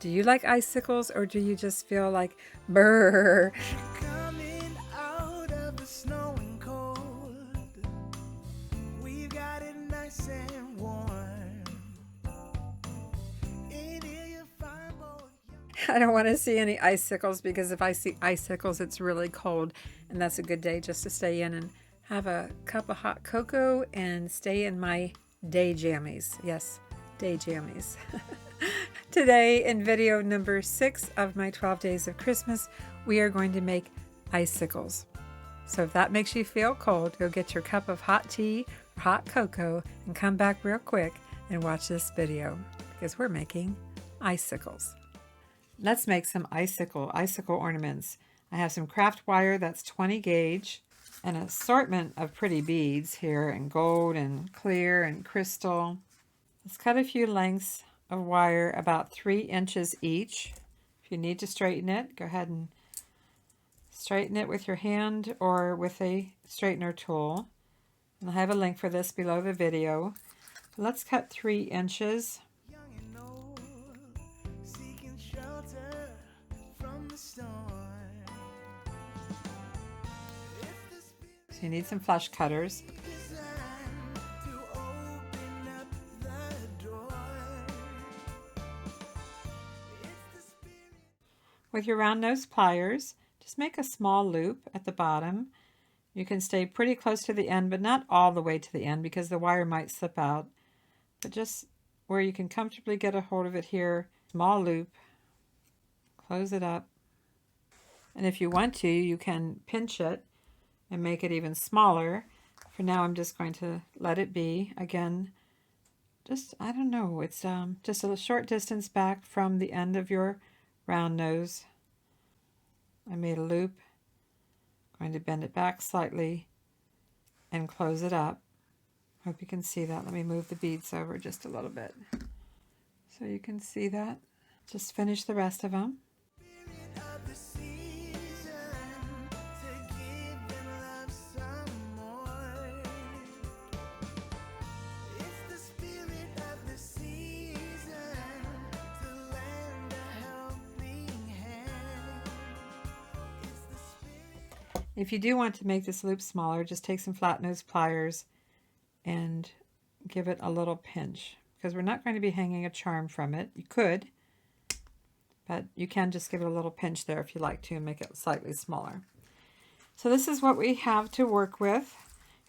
Do you like icicles, or do you just feel like brrr? Coming out of the snow and cold, we've got it nice and warm. In here you find both. I don't want to see any icicles, because if I see icicles, it's really cold, and that's a good day just to stay in and have a cup of hot cocoa and stay in my day jammies. Yes, day jammies. Today, in video number 6 of my 12 Days of Christmas, we are going to make icicles. So if that makes you feel cold, go get your cup of hot tea or hot cocoa and come back real quick and watch this video, because we're making icicles. Let's make some icicle ornaments. I have some craft wire that's 20 gauge, an assortment of pretty beads here in gold and clear and crystal. Let's cut a few lengths of wire about 3 inches each. If you need to straighten it, go ahead and straighten it with your hand or with a straightener tool. And I have a link for this below the video. Let's cut 3 inches. Young and old, seeking shelter from the storm. So you need some flush cutters. To open up the door. With your round nose pliers, just make a small loop at the bottom. You can stay pretty close to the end, but not all the way to the end, because the wire might slip out. But just where you can comfortably get a hold of it here, small loop, close it up. And if you want to, you can pinch it and make it even smaller. For now, I'm just going to let it be. Again, just, I don't know, it's just a short distance back from the end of your round nose. I made a loop. I'm going to bend it back slightly and close it up. Hope you can see that. Let me move the beads over just a little bit so you can see that. Just finish the rest of them. If you do want to make this loop smaller, just take some flat nose pliers and give it a little pinch, because we're not going to be hanging a charm from it. You could, but you can just give it a little pinch there if you like to and make it slightly smaller. So this is what we have to work with.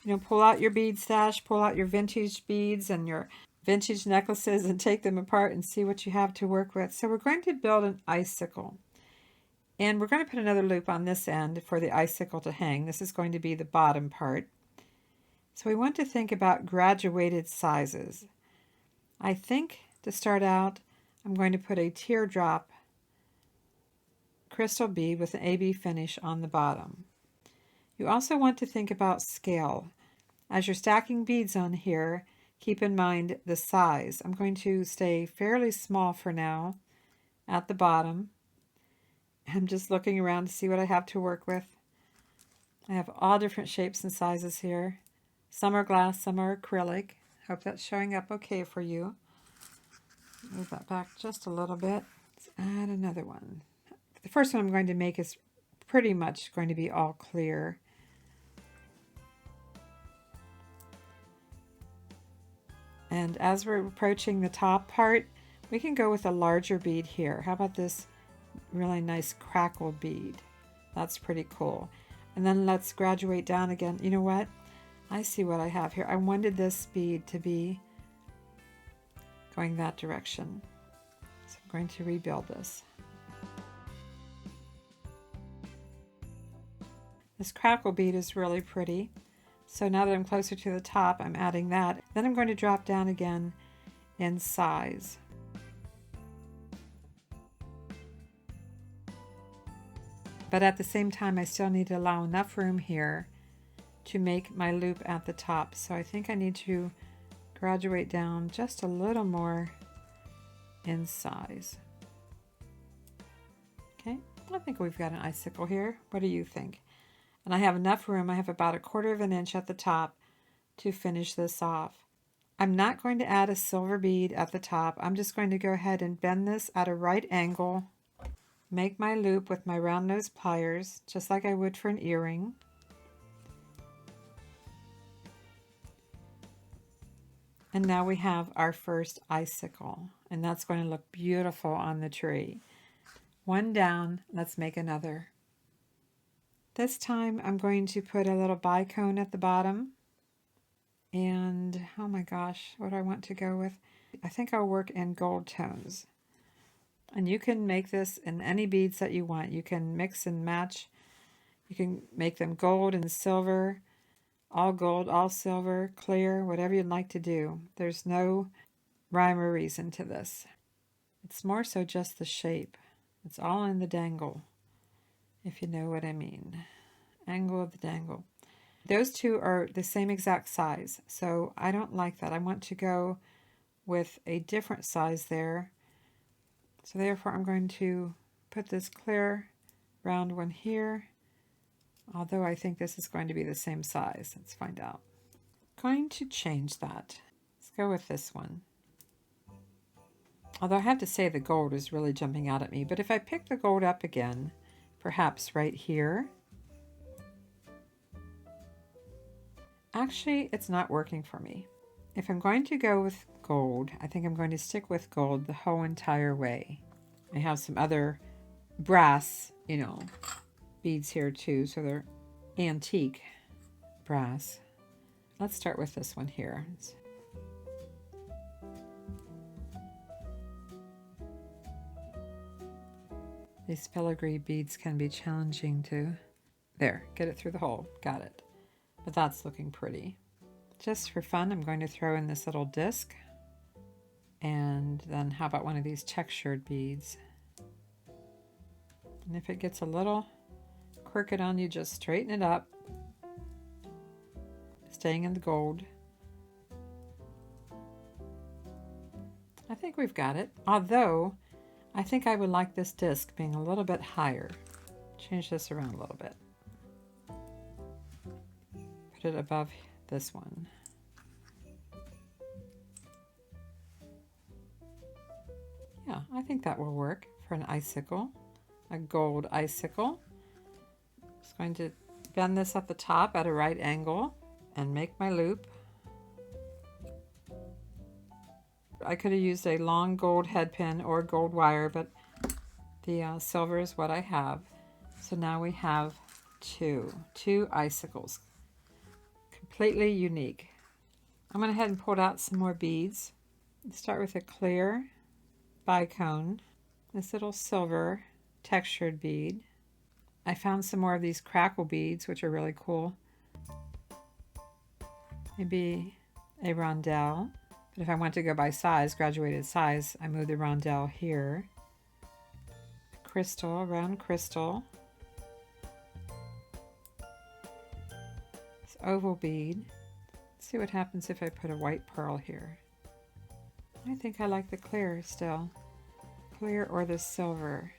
You know, pull out your bead stash, pull out your vintage beads and your vintage necklaces and take them apart and see what you have to work with. So we're going to build an icicle. And we're going to put another loop on this end for the icicle to hang. This is going to be the bottom part. So we want to think about graduated sizes. I think to start out, I'm going to put a teardrop crystal bead with an AB finish on the bottom. You also want to think about scale. As you're stacking beads on here, keep in mind the size. I'm going to stay fairly small for now at the bottom. I'm just looking around to see what I have to work with. I have all different shapes and sizes here. Some are glass, some are acrylic. Hope that's showing up okay for you. Move that back just a little bit. Let's add another one. The first one I'm going to make is pretty much going to be all clear. And as we're approaching the top part, we can go with a larger bead here. How about this really nice crackle bead? That's pretty cool. And then let's graduate down again. You know what? I see what I have here. I wanted this bead to be going that direction. So I'm going to rebuild this. This crackle bead is really pretty. So now that I'm closer to the top, I'm adding that. Then I'm going to drop down again in size. But at the same time, I still need to allow enough room here to make my loop at the top. So I think I need to graduate down just a little more in size. Okay, I think we've got an icicle here. What do you think? And I have enough room. I have about 1/4 of an inch at the top to finish this off. I'm not going to add a silver bead at the top. I'm just going to go ahead and bend this at a right angle, make my loop with my round nose pliers, just like I would for an earring. And now we have our first icicle, and that's going to look beautiful on the tree. One down, let's make another. This time I'm going to put a little bicone at the bottom. And oh my gosh, what do I want to go with? I think I'll work in gold tones. And you can make this in any beads that you want. You can mix and match. You can make them gold and silver, all gold, all silver, clear, whatever you'd like to do. There's no rhyme or reason to this. It's more so just the shape. It's all in the dangle, if you know what I mean. Angle of the dangle. Those two are the same exact size, so I don't like that. I want to go with a different size there. So therefore I'm going to put this clear round one here, although I think this is going to be the same size. Let's find out. Going to change that. Let's go with this one. Although I have to say the gold is really jumping out at me, but if I pick the gold up again, perhaps right here, actually it's not working for me. If I'm going to go with gold, I think I'm going to stick with gold the whole entire way. I have some other brass, beads here too, so they're antique brass. Let's start with this one here. These filigree beads can be challenging to, there, get it through the hole, got it. But that's looking pretty. Just for fun, I'm going to throw in this little disc. And then how about one of these textured beads? And if it gets a little crooked on you, just straighten it up. Staying in the gold. I think we've got it. Although, I think I would like this disc being a little bit higher. Change this around a little bit. Put it above this one. Yeah, I think that will work for an icicle, a gold icicle. Just going to bend this at the top at a right angle and make my loop. I could have used a long gold head pin or gold wire, but the silver is what I have. So now we have two icicles. Completely unique. I'm going to head and pull out some more beads. Let's start with a clear bicone, this little silver textured bead. I found some more of these crackle beads, which are really cool. Maybe a rondelle, but if I want to go by size, graduated size, I move the rondelle here. Crystal, round crystal. This oval bead. Let's see what happens if I put a white pearl here. I think I like the clear still. Clear or the silver.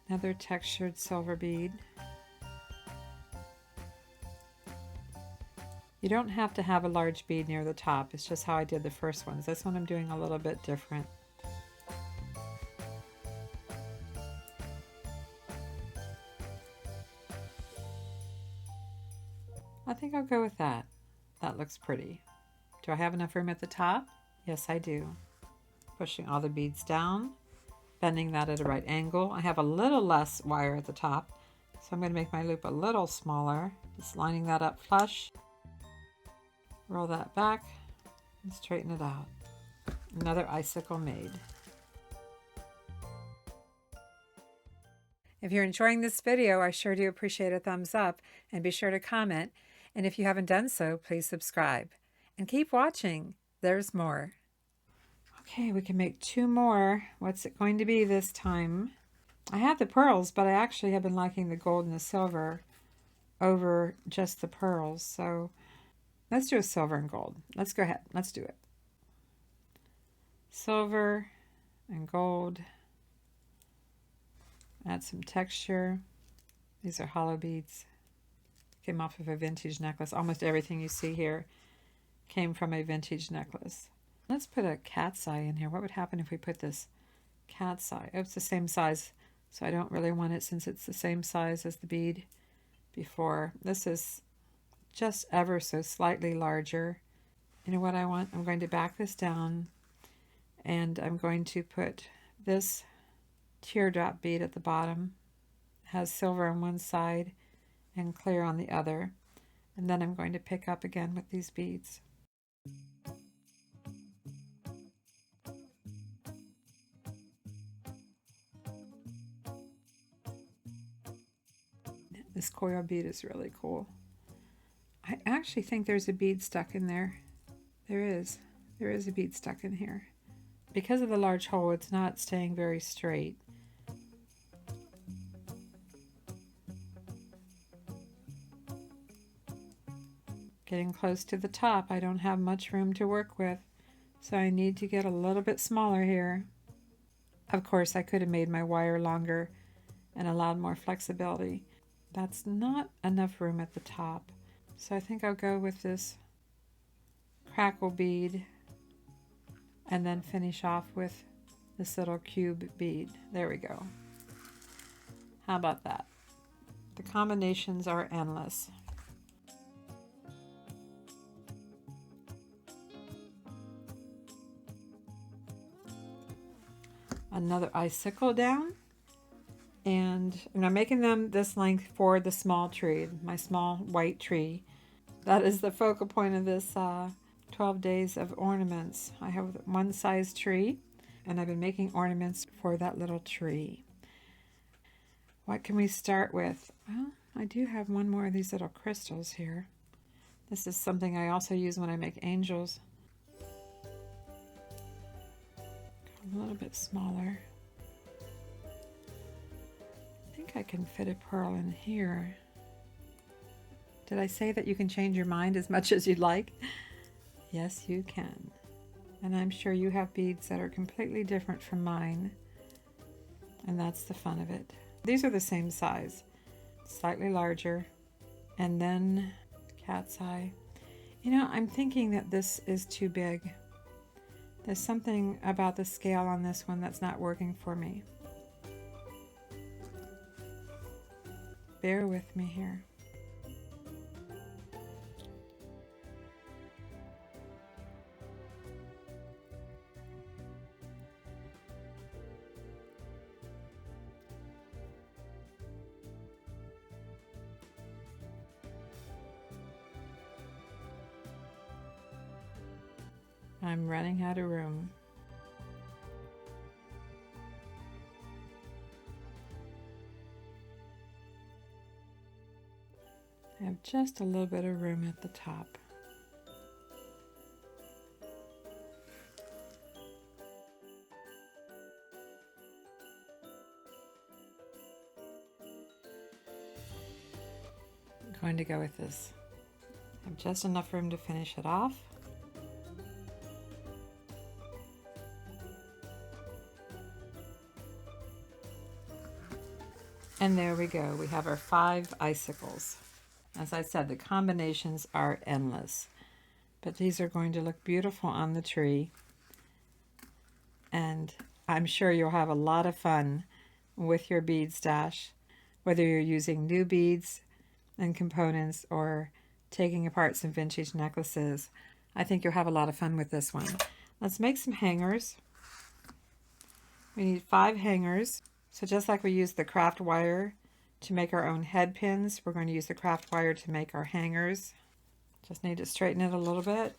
Another textured silver bead. You don't have to have a large bead near the top. It's just how I did the first ones. This one I'm doing a little bit different. I think I'll go with that. That looks pretty. Do I have enough room at the top? Yes, I do. Pushing all the beads down, bending that at a right angle. I have a little less wire at the top, so I'm going to make my loop a little smaller. Just lining that up flush. Roll that back and straighten it out. Another icicle made. If you're enjoying this video, I sure do appreciate a thumbs up, and be sure to comment. And if you haven't done so, please subscribe. And keep watching. There's more. Okay, we can make two more. What's it going to be this time? I have the pearls, but I actually have been liking the gold and the silver over just the pearls. So let's do a silver and gold. Let's go ahead. Let's do it. Silver and gold. Add some texture. These are hollow beads. Came off of a vintage necklace. Almost everything you see here came from a vintage necklace. Let's put a cat's eye in here. What would happen if we put this cat's eye? Oh, it's the same size, so I don't really want it since it's the same size as the bead before. This is just ever so slightly larger. You know what I want? I'm going to back this down, and I'm going to put this teardrop bead at the bottom. It has silver on one side and clear on the other. And then I'm going to pick up again with these beads. This coil bead is really cool. I actually think there's a bead stuck in there. There is a bead stuck in here. Because of the large hole, it's not staying very straight. Getting close to the top, I don't have much room to work with, so I need to get a little bit smaller here. Of course, I could have made my wire longer and allowed more flexibility. That's not enough room at the top, so I think I'll go with this crackle bead and then finish off with this little cube bead. There we go. How about that? The combinations are endless. Another icicle down, and I'm making them this length for the small tree, my small white tree. That is the focal point of this 12 days of ornaments. I have one size tree, and I've been making ornaments for that little tree. What can we start with? Well, I do have one more of these little crystals here. This is something I also use when I make angels. A little bit smaller. I think I can fit a pearl in here. Did I say that you can change your mind as much as you'd like? Yes, you can. And I'm sure you have beads that are completely different from mine. And that's the fun of it. These are the same size, slightly larger. And then cat's eye. You know, I'm thinking that this is too big. There's something about the scale on this one that's not working for me. Bear with me here. I'm running out of room. I have just a little bit of room at the top. I'm going to go with this. I have just enough room to finish it off. And there we go. We have our 5 icicles. As I said, the combinations are endless, but these are going to look beautiful on the tree. And I'm sure you'll have a lot of fun with your bead stash, whether you're using new beads and components or taking apart some vintage necklaces. I think you'll have a lot of fun with this one. Let's make some hangers. We need 5 hangers. So just like we used the craft wire to make our own head pins, we're going to use the craft wire to make our hangers. Just need to straighten it a little bit.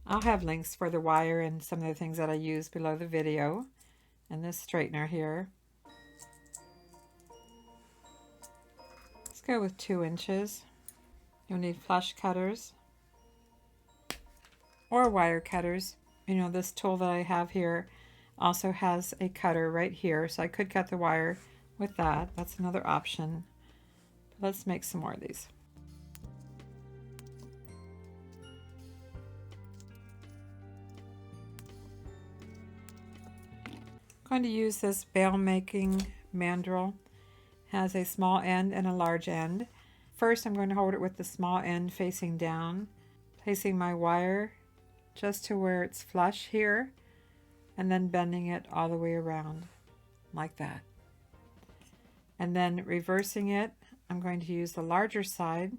I'll have links for the wire and some of the things that I use below the video. And this straightener here. Let's go with 2 inches. You'll need flush cutters or wire cutters. You know, this tool that I have here also has a cutter right here, so I could cut the wire with that. That's another option. But let's make some more of these. I'm going to use this bail making mandrel. It has a small end and a large end First, I'm going to hold it with the small end facing down, placing my wire just to where it's flush here, and then bending it all the way around like that. And then reversing it, I'm going to use the larger side.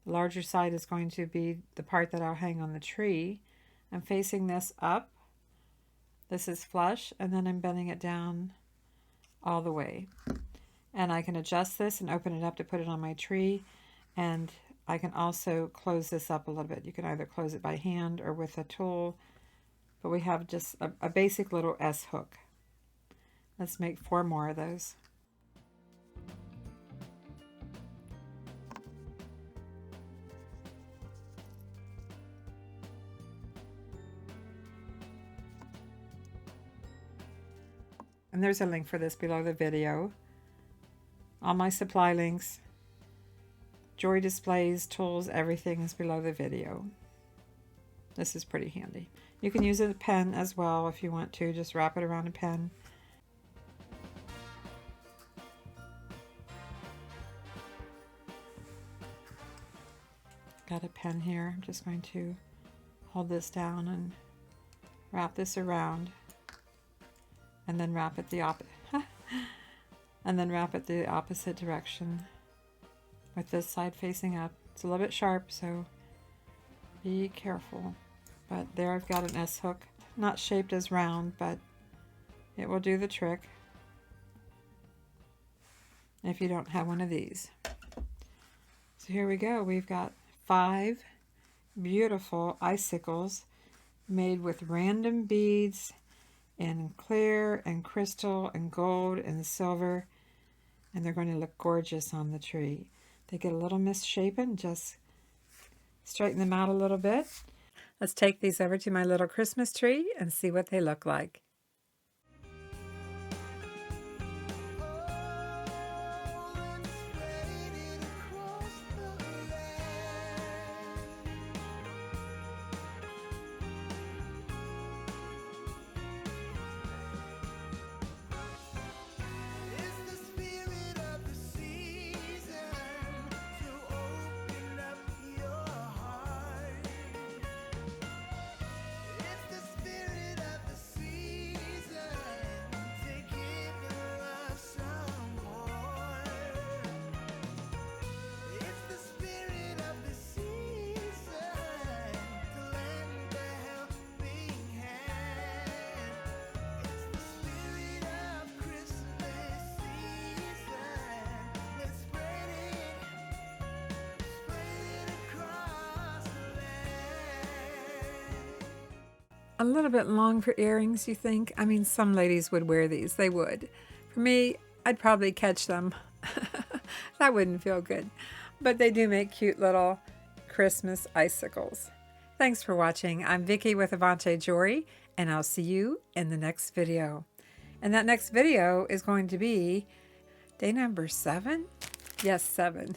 The larger side is going to be the part that I'll hang on the tree. I'm facing this up. This is flush, and then I'm bending it down all the way. And I can adjust this and open it up to put it on my tree. And I can also close this up a little bit. You can either close it by hand or with a tool. But we have just a basic little S hook. Let's make 4 more of those. And there's a link for this below the video. All my supply links, jewelry displays, tools, everything is below the video. This is pretty handy. You can use a pen as well if you want to. Just wrap it around a pen. Got a pen here. I'm just going to hold this down and wrap this around. And then wrap it the opposite direction with this side facing up. It's a little bit sharp, so be careful. But there I've got an S hook, not shaped as round, but it will do the trick if you don't have one of these. So here we go. We've got 5 beautiful icicles made with random beads in clear and crystal and gold and silver, and they're going to look gorgeous on the tree. They get a little misshapen, just straighten them out a little bit. Let's take these over to my little Christmas tree and see what they look like. A little bit long for earrings, you think? I mean, some ladies would wear these. They would. For me, I'd probably catch them. That wouldn't feel good. But they do make cute little Christmas icicles. Thanks for watching. I'm Vicki with Avante Jewelry, and I'll see you in the next video. And that next video is going to be day number 7? Yes, 7.